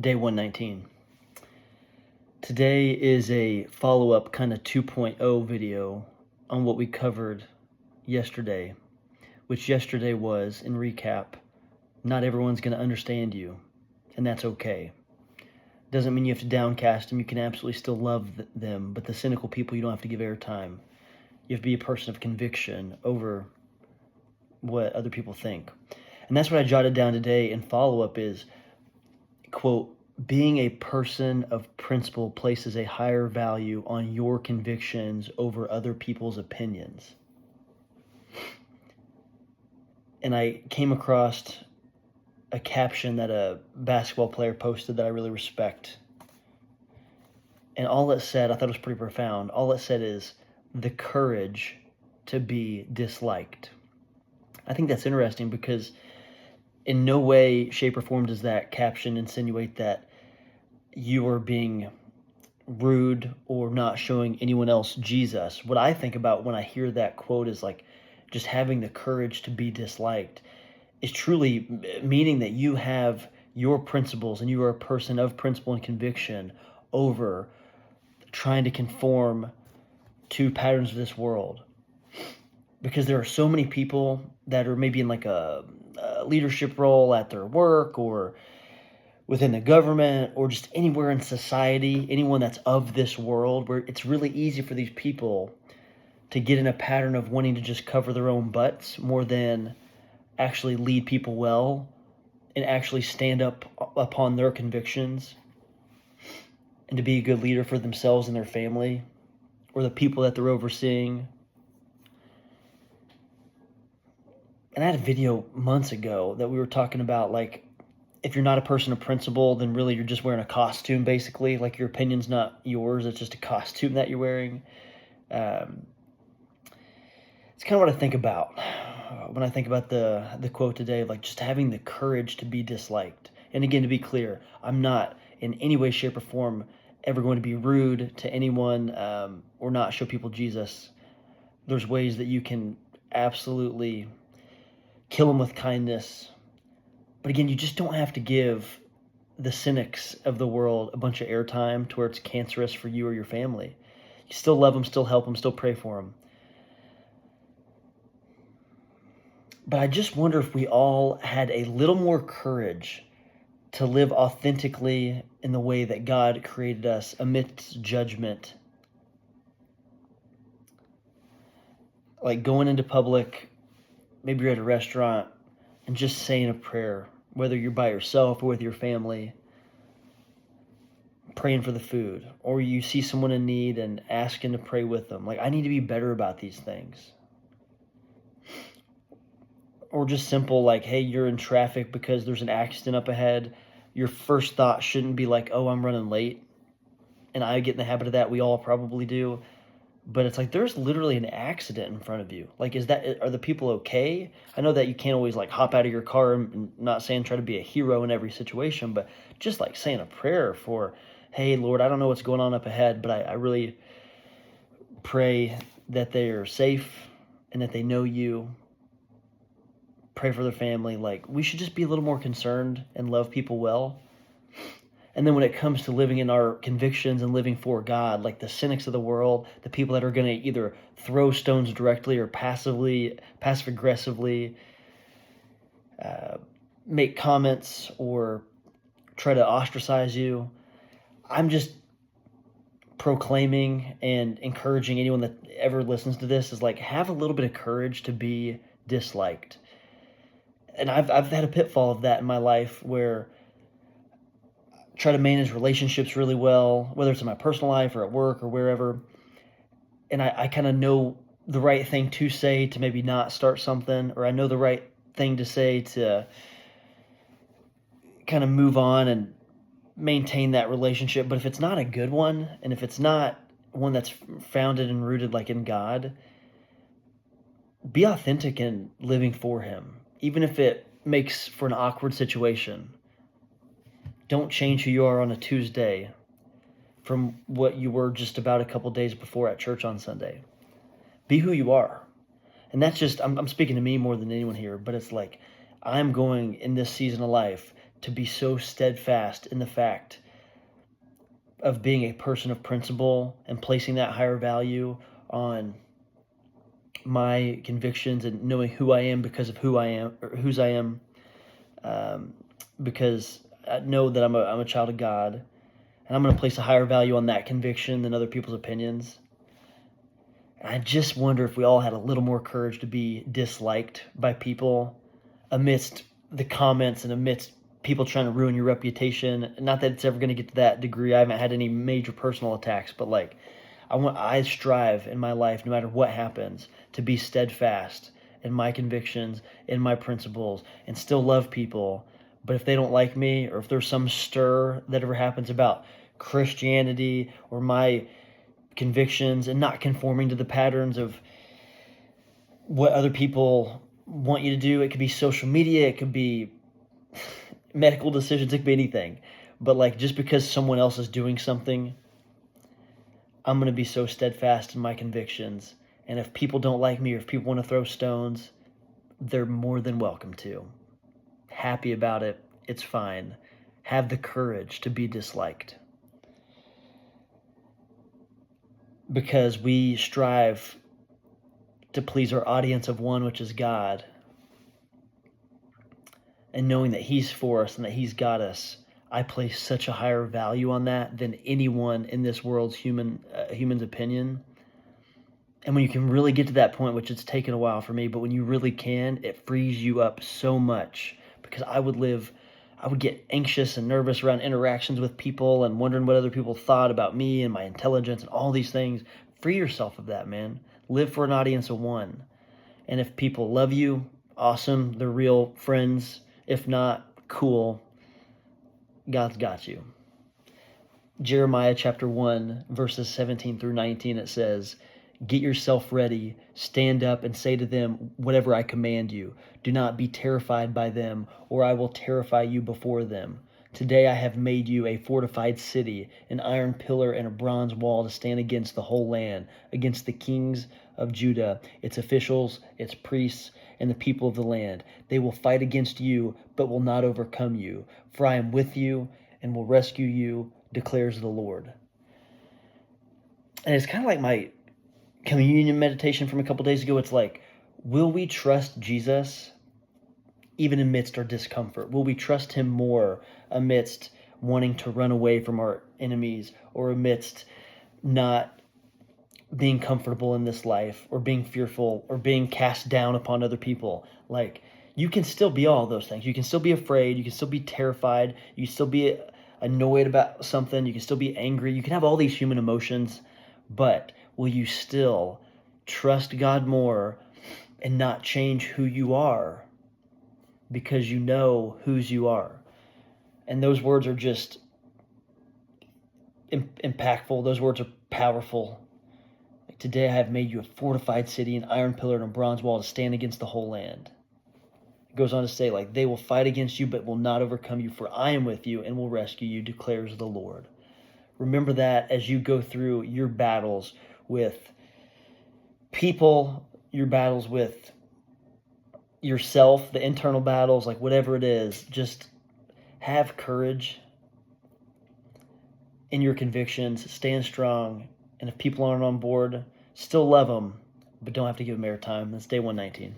Day 119. Today is a follow-up kind of 2.0 video on what we covered yesterday, which yesterday was, in recap, not everyone's going to understand you, and that's okay. Doesn't mean you have to downcast them. You can absolutely still love them, but the cynical people, you don't have to give airtime. You have to be a person of conviction over what other people think. And that's what I jotted down today in follow-up is, quote, being a person of principle places a higher value on your convictions over other people's opinions. And I came across a caption that a basketball player posted that I really respect. And all it said, I thought it was pretty profound. All it said is the courage to be disliked. I think that's interesting because in no way, shape, or form does that caption insinuate that you are being rude or not showing anyone else Jesus. What I think about when I hear that quote is like just having the courage to be disliked is truly meaning that you have your principles and you are a person of principle and conviction over trying to conform to patterns of this world. Because there are so many people that are maybe in like a leadership role at their work or within the government or just anywhere in society, anyone that's of this world, where it's really easy for these people to get in a pattern of wanting to just cover their own butts more than actually lead people well and actually stand up upon their convictions and to be a good leader for themselves and their family or the people that they're overseeing. And I had a video months ago that we were talking about, like, if you're not a person of principle, then really you're just wearing a costume, basically. Like, your opinion's not yours. It's just a costume that you're wearing. It's kind of what I think about when I think about the quote today, like just having the courage to be disliked. And again, to be clear, I'm not in any way, shape, or form ever going to be rude to anyone or not show people Jesus. There's ways that you can absolutely kill them with kindness. But again, you just don't have to give the cynics of the world a bunch of airtime to where it's cancerous for you or your family. You still love them, still help them, still pray for them. But I just wonder if we all had a little more courage to live authentically in the way that God created us amidst judgment. Like going into public, maybe you're at a restaurant, and just saying a prayer, whether you're by yourself or with your family, praying for the food, or you see someone in need and asking to pray with them. Like, I need to be better about these things. Or just simple, like, hey, you're in traffic because there's an accident up ahead. Your first thought shouldn't be like, oh, I'm running late. And I get in the habit of that. We all probably do. But it's like there's literally an accident in front of you. Like, are the people okay? I know that you can't always like hop out of your car and not saying try to be a hero in every situation, but just like saying a prayer for, hey, Lord, I don't know what's going on up ahead, but I really pray that they are safe and that they know you. Pray for their family. Like, we should just be a little more concerned and love people well. And then when it comes to living in our convictions and living for God, like the cynics of the world, the people that are going to either throw stones directly or passive-aggressively make comments or try to ostracize you, I'm just proclaiming and encouraging anyone that ever listens to this is like, have a little bit of courage to be disliked. And I've had a pitfall of that in my life where try to manage relationships really well, whether it's in my personal life or at work or wherever. And I kind of know the right thing to say to maybe not start something, or I know the right thing to say to kind of move on and maintain that relationship. But if it's not a good one, and if it's not one that's founded and rooted like in God, be authentic in living for Him, even if it makes for an awkward situation. Don't change who you are on a Tuesday from what you were just about a couple days before at church on Sunday. Be who you are. And that's just, I'm speaking to me more than anyone here, but it's like, I'm going in this season of life to be so steadfast in the fact of being a person of principle and placing that higher value on my convictions and knowing who I am because of who I am or whose I am, because I know that I'm a child of God, and I'm going to place a higher value on that conviction than other people's opinions. And I just wonder if we all had a little more courage to be disliked by people amidst the comments and amidst people trying to ruin your reputation. Not that it's ever going to get to that degree. I haven't had any major personal attacks, but like I strive in my life, no matter what happens, to be steadfast in my convictions, in my principles, and still love people. But if they don't like me, or if there's some stir that ever happens about Christianity or my convictions and not conforming to the patterns of what other people want you to do, it could be social media, it could be medical decisions, it could be anything. But like, just because someone else is doing something, I'm going to be so steadfast in my convictions. And if people don't like me, or if people want to throw stones, they're more than welcome to. Happy about it. It's fine. Have the courage to be disliked. Because we strive to please our audience of one, which is God. And knowing that He's for us and that He's got us, I place such a higher value on that than anyone in this world's human's opinion. And when you can really get to that point, which it's taken a while for me, but when you really can, it frees you up so much. Because I would get anxious and nervous around interactions with people and wondering what other people thought about me and my intelligence and all these things. Free yourself of that, man. Live for an audience of one. And if people love you, awesome, they're real friends. If not, cool. God's got you. Jeremiah chapter 1, verses 17 through 19, it says, "Get yourself ready, stand up and say to them whatever I command you. Do not be terrified by them, or I will terrify you before them. Today I have made you a fortified city, an iron pillar and a bronze wall to stand against the whole land, against the kings of Judah, its officials, its priests, and the people of the land. They will fight against you, but will not overcome you. For I am with you and will rescue you, declares the Lord." And it's kind of like my communion meditation from a couple days ago. It's like, will we trust Jesus even amidst our discomfort? Will we trust Him more amidst wanting to run away from our enemies, or amidst not being comfortable in this life, or being fearful, or being cast down upon other people? Like, you can still be all those things. You can still be afraid. You can still be terrified. You can still be annoyed about something. You can still be angry. You can have all these human emotions, but will you still trust God more and not change who you are because you know whose you are? And those words are just impactful. Those words are powerful. Like, today I have made you a fortified city, an iron pillar and a bronze wall to stand against the whole land. It goes on to say, like, they will fight against you, but will not overcome you, for I am with you and will rescue you, declares the Lord. Remember that as you go through your battles with people, your battles with yourself, the internal battles, like whatever it is, just have courage in your convictions, stand strong, and if people aren't on board, still love them, but don't have to give them airtime. That's day 119.